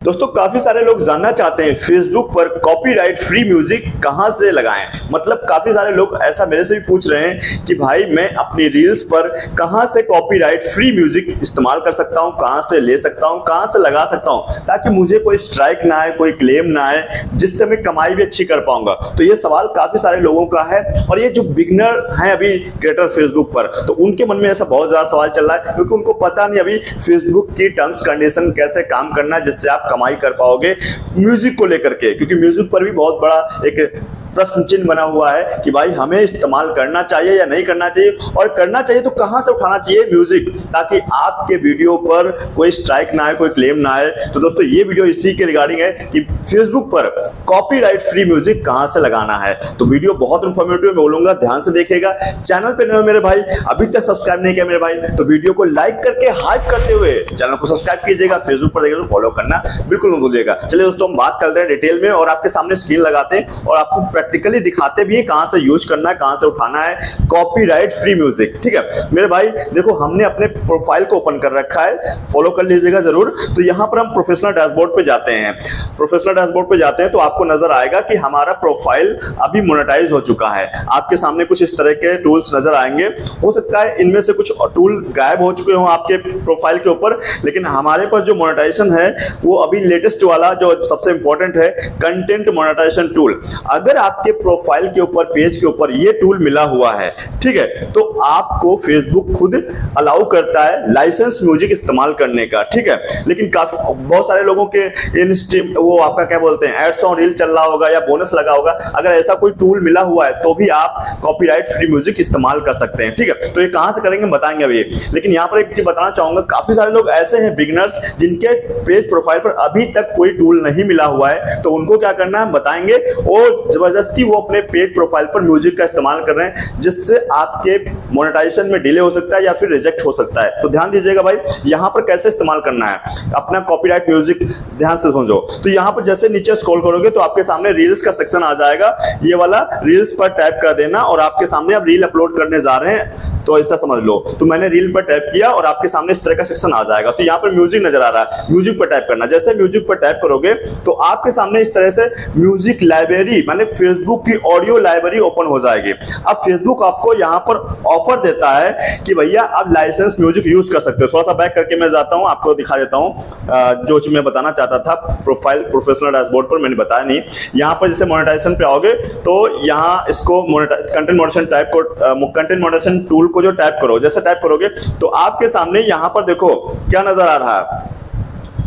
दोस्तों काफी सारे लोग जानना चाहते हैं फेसबुक पर कॉपीराइट फ्री म्यूजिक कहां से लगाएं। मतलब काफी सारे लोग ऐसा मेरे से भी पूछ रहे हैं कि भाई मैं अपनी रील्स पर कहां से कॉपीराइट फ्री म्यूजिक इस्तेमाल कर सकता हूं, कहां से ले सकता हूं, कहां से लगा सकता हूं ताकि मुझे कोई स्ट्राइक ना आए, कोई क्लेम ना आए, जिससे मैं कमाई भी अच्छी कर पाऊंगा। तो ये सवाल काफी सारे लोगों का है और ये जो बिगनर हैं अभी क्रिएटर फेसबुक पर, तो उनके मन में ऐसा बहुत ज्यादा सवाल चल रहा है क्योंकि उनको पता नहीं अभी फेसबुक की टर्म्स कंडीशन कैसे काम करना है जिससे आप कमाई कर पाओगे म्यूजिक को लेकर के। क्योंकि म्यूजिक पर भी बहुत बड़ा एक प्रश्न चिन्ह बना हुआ है कि भाई हमें इस्तेमाल करना चाहिए या नहीं करना चाहिए, और करना चाहिए तो कहां से उठाना चाहिए म्यूजिक ताकि आपके वीडियो पर कोई स्ट्राइक ना आए, कोई क्लेम ना आए। तो दोस्तों ये वीडियो इसी के रिगार्डिंग है कि फेसबुक पर कॉपीराइट फ्री म्यूजिक कहां से लगाना है। तो वीडियो बहुत इंफॉर्मेटिव मैं बोलूंगा, ध्यान से देखिएगा। चैनल पे नए हो मेरे भाई, अभी तक सब्सक्राइब नहीं किया मेरे भाई, तो वीडियो को लाइक करके हाइप करते हुए चैनल को सब्सक्राइब कीजिएगा। फेसबुक पर देखिए तो फॉलो करना बिल्कुल मत भूलिएगा। चलिए दोस्तों हम बात करते हैं डिटेल में और आपके सामने स्क्रीन लगाते हैं और आपको प्रैक्टिकली दिखाते भी है कहां से यूज करना है, कहां से उठाना है कॉपीराइट फ्री म्यूजिक। ठीक है मेरे भाई, देखो हमने अपने प्रोफाइल को ओपन कर रखा है, फॉलो कर लीजिएगा जरूर। तो यहां पर हम प्रोफेशनल डैशबोर्ड पे जाते हैं। प्रोफेशनल डैशबोर्ड पे जाते हैं तो आपको नजर आएगा कि हमारा प्रोफाइल अभी मोनेटाइज हो चुका है। आपके सामने कुछ इस तरह के टूल्स नजर आएंगे। हो सकता है इनमें से कुछ टूल गायब हो चुके हो आपके प्रोफाइल के ऊपर, लेकिन हमारे पास जो मोनेटाइजेशन है वो अभी लेटेस्ट वाला जो सबसे इंपॉर्टेंट है, कंटेंट मोनेटाइजेशन टूल। अगर आपके प्रोफाइल के ऊपर, पेज के ऊपर ये टूल मिला हुआ है, ठीक है, तो आपको फेसबुक खुद अलाउ करता है लाइसेंस म्यूजिक इस्तेमाल करने का। ठीक है, लेकिन काफी बहुत सारे लोगों के इन स्ट्रीम वो आपका क्या बोलते हैं एड्स ऑन रील चल रहा होगा या बोनस लगा होगा। अगर ऐसा कोई टूल मिला हुआ है तो भी आप कॉपीराइट फ्री म्यूजिक इस्तेमाल कर सकते हैं। ठीक है, तो ये कहां से करेंगे बताएंगे अभी। लेकिन यहां पर एक चीज बताना चाहूंगा, काफी सारे लोग ऐसे हैं बिगिनर्स जिनके पेज प्रोफाइल पर अभी तक कोई टूल नहीं मिला हुआ है, तो उनको क्या करना है बताएंगे। और जबरदस्ती वो अपने पेज प्रोफाइल पर म्यूजिक का इस्तेमाल कर रहे हैं जिससे आपके मोनेटाइजेशन में डिले हो सकता है या फिर रिजेक्ट हो सकता है। तो ध्यान दीजिएगा भाई, यहां पर कैसे इस्तेमाल करना है अपना कॉपीराइट म्यूजिक, ध्यान से समझो। तो यहां पर जैसे नीचे स्क्रॉल करोगे तो आपके सामने रील्स का सेक्शन आ जाएगा। ये वाला रील्स पर टैप कर देना और आपके सामने आप रील अपलोड करने जा रहे हैं तो ऐसा समझ लो। तो मैंने रील पर टैप किया और आपके सामने इस तरह का सेक्शन आ जाएगा। तो यहाँ पर म्यूजिक नजर आ रहा है, म्यूजिक पर टैप करना। जैसे म्यूजिक पर टैप करोगे तो आपके सामने इस तरह से म्यूजिक लाइब्रेरी माने फेसबुक की ऑडियो लाइब्रेरी ओपन हो जाएगी। अब फेसबुक आपको यहाँ पर ऑफर देता है कि भैया आप लाइसेंस म्यूजिक यूज कर सकते हो। थोड़ा सा बैक करके मैं जाता हूँ, आपको दिखा देता हूँ जो चीज मैं बताना चाहता था। प्रोफाइल प्रोफेशनल डैशबोर्ड पर मैंने बताया नहीं। यहाँ पर जैसे मोनेटाइजेशन पे आओगे तो यहाँ इसको कंटेंट मॉडरेशन टाइप को कंटेंट मॉडरेशन टूल को जो टाइप करो, जैसे टाइप करोगे तो आपके सामने यहाँ पर देखो क्या नजर आ रहा है,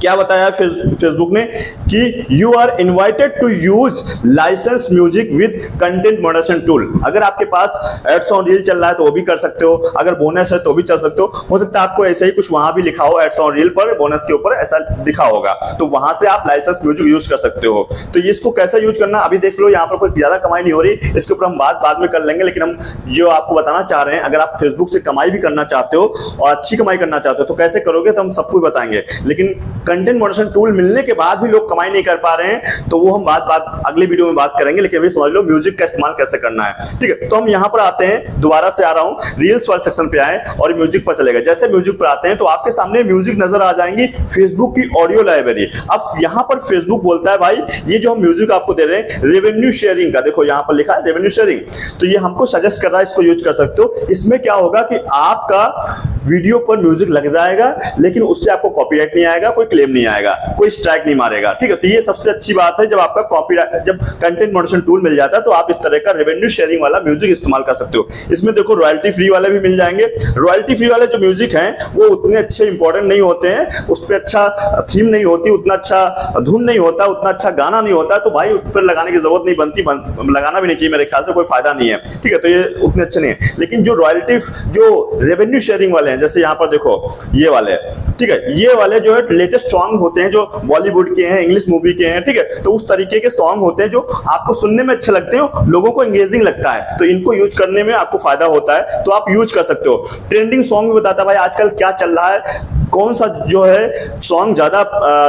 क्या बताया फेसबुक ने कि you are invited to use license music with content moderation tool. अगर आपके पास एड्स ऑन रील चल रहा है तो वो भी कर सकते हो, अगर बोनस है तो भी चल सकते हो सकता है आपको ऐसे ही कुछ वहां भी लिखा हो, एड्स ऑन रील पर बोनस के ऊपर ऐसा दिखा होगा, तो वहां से आप लाइसेंस म्यूजिक यूज कर सकते हो। तो इसको कैसे यूज करना अभी देख लो। यहाँ पर कोई ज्यादा कमाई नहीं हो रही, इसके ऊपर हम बाद में कर लेंगे, लेकिन हम जो आपको बताना चाह रहे हैं, अगर आप फेसबुक से कमाई भी करना चाहते हो और अच्छी कमाई करना चाहते हो तो कैसे करोगे तो हम सबको बताएंगे। लेकिन कंटेंट मॉडरेशन टूल मिलने के बाद भी लोग कमाई नहीं कर पा रहे हैं तो वो हम बात अगले वीडियो में बात करेंगे। लेकिन अभी समझ लो म्यूजिक का इस्तेमाल कैसे करना है। ठीक है, तो हम यहां पर आते हैं, दोबारा से आ रहा हूं, रील्स वाले सेक्शन पे आए और म्यूजिक पर चलेगा। जैसे म्यूजिक पर आते हैं तो आपके सामने म्यूजिक नजर आ जाएंगी फेसबुक की ऑडियो लाइब्रेरी। अब यहां पर फेसबुक बोलता है भाई ये जो हम म्यूजिक आपको दे रहे हैं रेवेन्यू शेयरिंग का, देखो यहां पर लिखा है रेवेन्यू शेयरिंग, तो ये हमको सजेस्ट कर रहा है इसको यूज कर सकते हो। इसमें क्या होगा कि आपका वीडियो पर म्यूजिक लग जाएगा लेकिन उससे आपको कॉपीराइट नहीं आएगा, कोई क्लेम नहीं आएगा, कोई स्ट्राइक नहीं मारेगा। ठीक है, तो ये सबसे अच्छी बात है जब आपका कॉपीराइट, जब कंटेंट मॉडरेशन टूल मिल जाता है तो आप इस तरह का रेवेन्यू शेयरिंग वाला म्यूजिक इस्तेमाल कर सकते हो। इसमें देखो रॉयल्टी फ्री वाले भी मिल जाएंगे। रॉयल्टी फ्री वाले जो म्यूजिक हैं वो उतने अच्छे इंपॉर्टेंट नहीं होते हैं, उस पर अच्छा थीम नहीं होती, उतना अच्छा धुन नहीं होता, उतना अच्छा गाना नहीं होता, तो भाई उस पर लगाने की जरूरत नहीं बनती, लगाना भी नहीं चाहिए, मेरे ख्याल से कोई फायदा नहीं है। ठीक है, तो ये उतने अच्छे नहीं है। लेकिन जो रॉयल्टी जो रेवेन्यू शेयरिंग वाले हैं, जैसे यहाँ पर देखो ये वाले, ठीक है, ये वाले जो है लेटेस्ट सॉन्ग होते हैं जो बॉलीवुड के हैं, इंग्लिश मूवी के हैं। ठीक है, तो उस तरीके के सॉन्ग होते हैं जो आपको सुनने में अच्छे लगते हैं, लोगों को एंगेजिंग लगता है, तो इनको यूज करने में आपको फायदा होता है, तो आप यूज कर सकते हो। ट्रेंडिंग सॉन्ग भी बताता है भाई आजकल क्या चल रहा है, कौन सा जो है सॉन्ग ज्यादा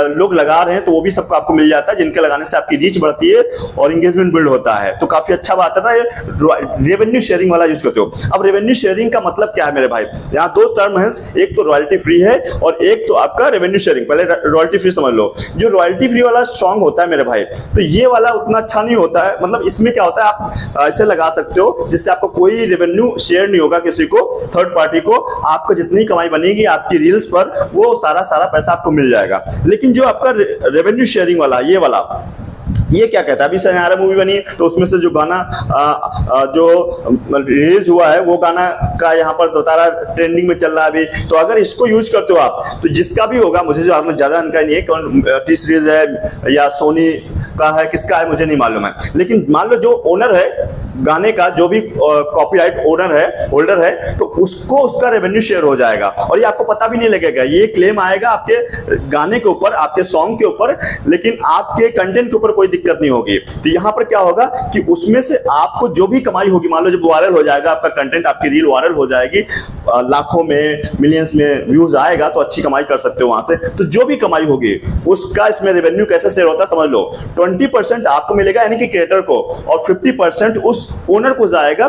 लोग लगा रहे हैं, तो वो भी सबको आपको मिल जाता है, जिनके लगाने से आपकी रीच बढ़ती है और एंगेजमेंट बिल्ड होता है। तो काफी अच्छा बात है ना, रेवेन्यू शेयरिंग वाला यूज करते हो। अब रेवेन्यू शेयरिंग का मतलब क्या है मेरे भाई, यहाँ दो टर्म है, एक तो रॉयल्टी फ्री है और एक तो आपका रेवेन्यू शेयरिंग। पहले रॉयल्टी फ्री समझ लो। जो रॉयल्टी फ्री वाला सॉन्ग होता है मेरे भाई, तो ये वाला उतना अच्छा नहीं होता है। मतलब इसमें क्या होता है, आप ऐसे लगा सकते हो जिससे आपको कोई रेवेन्यू शेयर नहीं होगा किसी को, थर्ड पार्टी को। आपको जितनी कमाई बनेगी आपकी रील्स पर, वो सारा पैसा आपको मिल जाएगा। लेकिन जो आपका रेवेन्यू शेयरिंग वाला, ये वाला, ये क्या कहता है, अभी सैयारा मूवी बनी है तो उसमें से जो गाना जो रिलीज हुआ है, वो गाना का यहाँ पर बता रहा ट्रेंडिंग में चल रहा है अभी। तो अगर इसको यूज करते हो आप, तो जिसका भी होगा, मुझे जो आपने ज्यादा जानकारी नहीं है कौन टी सीरीज है या सोनी का है, किसका है मुझे नहीं मालूम है। लेकिन मान लो जो ओनर है गाने का, जो भी कॉपीराइट ओनर है, होल्डर है, तो उसको उसका रेवेन्यू शेयर हो जाएगा और ये आपको पता भी नहीं लगेगा। ये क्लेम आएगा आपके गाने के ऊपर, आपके सॉन्ग के ऊपर, लेकिन आपके कंटेंट के ऊपर कोई दिक्कत नहीं होगी। तो यहां पर क्या होगा कि उसमें से आपको जो भी कमाई होगी, मान लो जब वायरल हो जाएगा आपका कंटेंट, आपकी रील वायरल हो जाएगी, लाखों में, मिलियंस में व्यूज आएगा, तो अच्छी कमाई कर सकते हो वहां से। तो जो भी कमाई होगी उसका इसमें रेवेन्यू कैसे शेयर होता है समझ लो। 20% आपको मिलेगा यानी कि क्रिएटर को, और 50% उस ओनर को जाएगा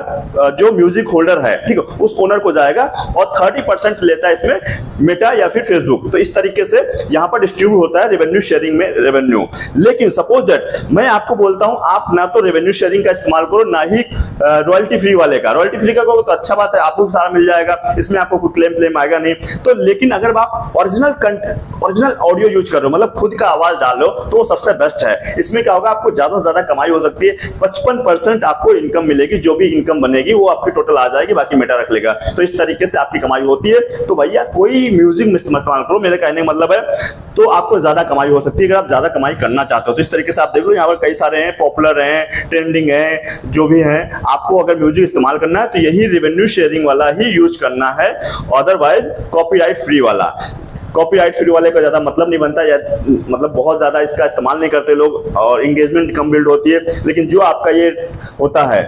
जो म्यूजिक होल्डर है, ठीक है, उस ओनर को जाएगा, और 30% लेता है इसमें मेटा या फिर फेसबुक। तो इस तरीके से यहां पर डिस्ट्रीब्यूट होता है रेवेन्यू शेयरिंग में रेवेन्यू। लेकिन सपोज दैट मैं आपको बोलता हूं, आप ना तो रेवेन्यू शेयरिंग का इस्तेमाल करो, ना ही रॉयल्टी फ्री वाले का। रॉयल्टी फ्री का करो तो अच्छा बात है, आपको सारा मिल जाएगा, इसमें आपको कोई क्लेम आएगा नहीं। तो लेकिन अगर आप ओरिजिनल ऑडियो यूज कर रहे हो, मतलब खुद का आवाज डालो, तो वो सबसे बेस्ट है। इसमें क्या होगा, आपको ज्यादा से ज्यादा कमाई हो सकती है। 55% आपको इनकम मिलेगी, जो भी इनकम बनेगी वो आपकी टोटल आ जाएगी, बाकी मेटा रख लेगा। तो इस तरीके से आपकी कमाई होती है। तो भैया कोई म्यूजिक में इस्तेमाल करो, मेरे कहने का मतलब है, तो आपको ज्यादा कमाई हो सकती है अगर आप ज्यादा कमाई करना चाहते हो। तो इस तरीके से आप देख लो, यहाँ पर कई सारे हैं, पॉपुलर हैं, ट्रेंडिंग है, जो भी हैं। आपको अगर म्यूजिक इस्तेमाल करना है तो यही रेवेन्यू शेयरिंग वाला ही यूज करना है, अदरवाइज कॉपीराइट फ्री वाला। कॉपीराइट फ्री वाले का ज्यादा मतलब नहीं बनता, या मतलब बहुत ज्यादा इसका इस्तेमाल नहीं करते लोग और एंगेजमेंट कम बिल्ड होती है। लेकिन जो आपका ये होता है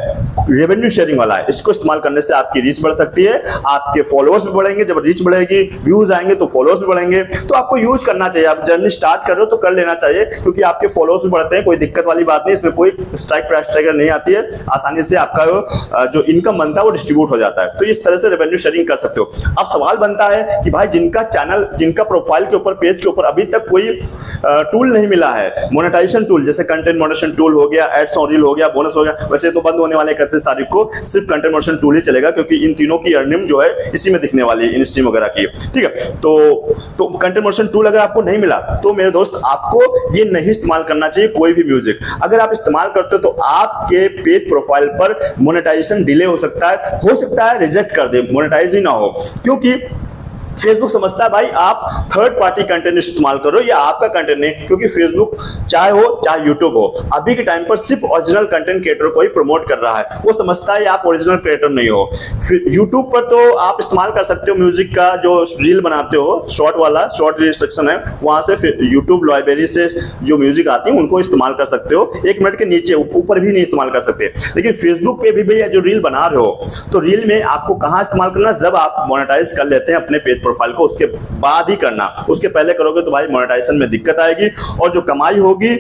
रेवेन्यू शेयरिंग वाला है, इसको इस्तेमाल करने से आपकी रीच बढ़ सकती है, आपके फॉलोअर्स भी बढ़ेंगे। जब रीच बढ़ेगी, व्यूज आएंगे, तो फॉलोअर्स भी बढ़ेंगे। तो आपको यूज करना चाहिए। आप जर्नी स्टार्ट कर रहे हो तो कर लेना चाहिए, क्योंकि आपके फॉलोअर्स भी बढ़ते हैं, कोई दिक्कत वाली बात नहीं। इसमें कोई स्ट्राइक प्राइस ट्रैकर नहीं आती है, आसानी से आपका जो इनकम बनता है वो डिस्ट्रीब्यूट हो जाता है। तो इस तरह से रेवेन्यू शेयरिंग कर सकते हो। अब सवाल बनता है कि भाई जिनका चैनल, जिनका प्रोफाइल के ऊपर, पेज के ऊपर अभी तक कोई टूल नहीं मिला है, मोनेटाइजेशन टूल, जैसे कंटेंट मोनेटाइजेशन टूल हो गया, एड्स ऑन रील हो गया, बोनस हो गया। वैसे तो बंद होने वाले 31 तारीख को सिर्फ कंटेंट मोनेटाइजेशन टूल ही चलेगा, क्योंकि इन तीनों की अर्निंग जो है इसी में दिखने वाली है, इन स्ट्रीम वगैरह की, ठीक है। तो कंटेंट मोनेटाइजेशन टूल अगर आपको नहीं मिला, तो मेरे दोस्त आपको ये नहीं इस्तेमाल करना चाहिए कोई भी म्यूजिक। अगर आप इस्तेमाल करते हो तो आपके पेज प्रोफाइल पर मोनेटाइजेशन डिले हो सकता है रिजेक्ट कर दे, मोनेटाइज ही ना हो। क्योंकि फेसबुक समझता है भाई आप थर्ड पार्टी कंटेंट इस्तेमाल करो, या आपका कंटेंट नहीं, क्योंकि फेसबुक चाहे हो चाहे यूट्यूब हो, अभी के टाइम पर सिर्फ ओरिजिनल कंटेंट क्रिएटर को ही प्रमोट कर रहा है। वो समझता है आप ओरिजिनल क्रिएटर नहीं हो। फिर यूट्यूब पर तो आप इस्तेमाल कर सकते हो म्यूजिक का, जो रील बनाते हो, शॉर्ट वाला, शॉर्ट रील सेक्शन है, वहां से फिर यूट्यूब लाइब्रेरी से जो म्यूजिक आती है उनको इस्तेमाल कर सकते हो। 1 मिनट के नीचे, ऊपर भी नहीं इस्तेमाल कर सकते। लेकिन फेसबुक पे भी भैया जो रील बना रहे हो, तो रील में आपको कहाँ इस्तेमाल करना, जब आप मोनेटाइज कर लेते हैं अपने पेज प्रोफाइल को, उसके बाद ही करना। उसके पहले करोगे तो भाई मोनेटाइजेशन में दिक्कत आएगी, और जो कमाई होगी,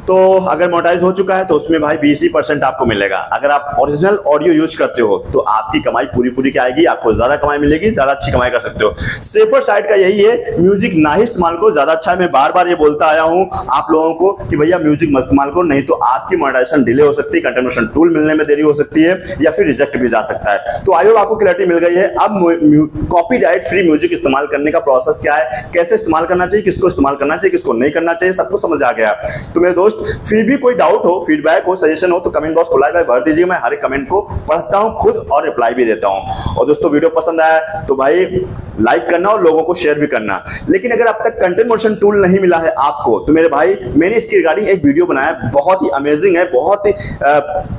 तो अगर मोनेटाइज हो चुका है तो उसमें भाई 20% आपको मिलेगा। अगर आप ओरिजिनल ऑडियो यूज करते हो तो आपकी कमाई पूरी की आएगी, आपको ज्यादा कमाई मिलेगी, ज्यादा अच्छी कमाई कर सकते हो। सेफर साइड का यही है, म्यूजिक ना ही इस्तेमाल करो, ज्यादा अच्छा है। मैं बार बार ये बोलता आया हूं आप लोगों को कि भैया म्यूजिक मत इस्तेमाल करो, नहीं तो आपकी मोनेटाइजेशन डिले हो सकती है, कंटेंट मोनेटाइजेशन टूल मिलने में देरी हो सकती है, या फिर रिजेक्ट भी जा सकता है। तो आई होप आपको क्लैरिटी मिल गई है। अब कॉपीराइट फ्री म्यूजिक इस्तेमाल करने का प्रोसेस क्या है, कैसे इस्तेमाल करना चाहिए, किसको इस्तेमाल करना चाहिए, किसको नहीं करना चाहिए, सबको समझ आ गया। तो मेरे दोस्त, फिर भी कोई डाउट हो, फीडबैक हो, सजेशन हो, तो कमेंट बॉक्स खुला है, भर दीजिए। मैं हर एक कमेंट को पढ़ता हूं खुद और रिप्लाई भी देता हूं। और दोस्तों, वीडियो पसंद आया तो भाई लाइक करना और लोगों को शेयर भी करना। लेकिन अगर अब तक कंटेंट मोनेटाइजेशन टूल नहीं मिला है आपको, तो मेरे भाई मैंने इसकी रिगार्डिंग एक वीडियो बनाया, बहुत ही अमेजिंग है। बहुत ही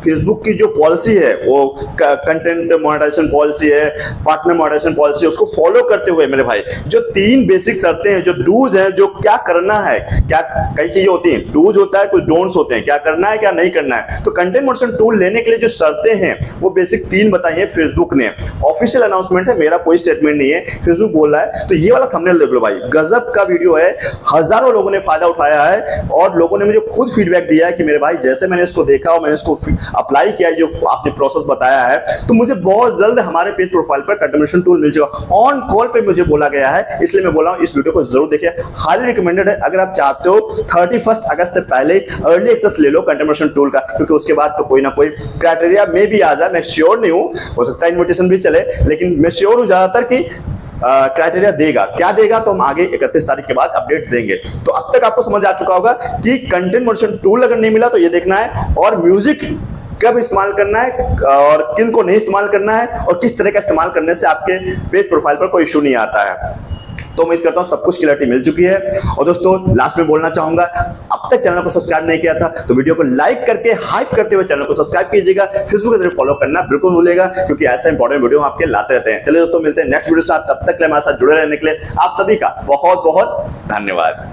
फेसबुक की जो पॉलिसी है, वो कंटेंट मोनेटाइजेशन पॉलिसी है, पार्टनर मोनेटाइजेशन पॉलिसी है, उसको फॉलो करते हुए मेरे भाई जो 3 बेसिक शर्तें हैं, जो डूज हैं, जो क्या करना है, क्या कई चीजें होती हैं। डूज होता है है, कुछ डोंट्स होते हैं, क्या करना है क्या नहीं करना है। तो कंटेंट मॉडरेशन टूल लेने के लिए जो शर्तें हैं वो बेसिक 3 बताई है फेसबुक ने। ऑफिशियल अनाउंसमेंट है, मेरा कोई स्टेटमेंट नहीं है, फेसबुक बोल रहा है। तो ये वाला थंबनेल देख लो भाई, गजब का वीडियो है, हजारों लोगों ने फायदा उठाया है और लोगों ने मुझे खुद फीडबैक दिया है कि मेरे भाई जैसे मैंने इसको देखा और मैंने इसको अप्लाई किया, जो आपने प्रोसेस बताया है, तो मुझे बहुत जल्द हमारे पेज प्रोफाइल पर कंटेंट मॉडरेशन टूल मिल जाएगा। ऑन कॉल पे मुझे बोला गया है, इसलिए मैं बोला हूं इस वीडियो को जरूर देखिए, हाईली रिकमेंडेड है। अगर आप चाहते हो 31 अगस्त से पहले अर्ली एक्सेस ले लो कंटेंट मॉडरेशन टूल का, क्योंकि उसके बाद तो कोई ना कोई क्राइटेरिया में भी आ जाए। मैं श्योर नहीं हूं, हो सकता है इन्विटेशन भी चले, लेकिन मैं श्योर हूं ज्यादातर कि क्राइटेरिया देगा। क्या देगा तो हम आगे 31 तारीख के बाद अपडेट देंगे। तो अब तक आपको समझ आ चुका होगा कि कंटेंट मॉडरेशन टूल अगर नहीं मिला तो ये देखना है, और म्यूजिक कब इस्तेमाल करना है और किन को नहीं इस्तेमाल करना है, और किस तरह का इस्तेमाल करने से आपके पेज प्रोफाइल पर कोई इशू नहीं आता है। तो उम्मीद करता हूं सब कुछ क्लैरिटी मिल चुकी है। और दोस्तों लास्ट में बोलना चाहूंगा, अब तक चैनल को सब्सक्राइब नहीं किया था तो वीडियो को लाइक करके हाइप करते हुए चैनल को सब्सक्राइब कीजिएगा। फेसबुक के जरिए फॉलो करना बिल्कुल भूलेगा, क्योंकि ऐसा इंपॉर्टेंट वीडियो हम आपके लाते रहते हैं। चलिए दोस्तों, मिलते हैं नेक्स्ट वीडियो के साथ, तब तक हमारे साथ जुड़े रहने के लिए आप सभी का बहुत बहुत धन्यवाद।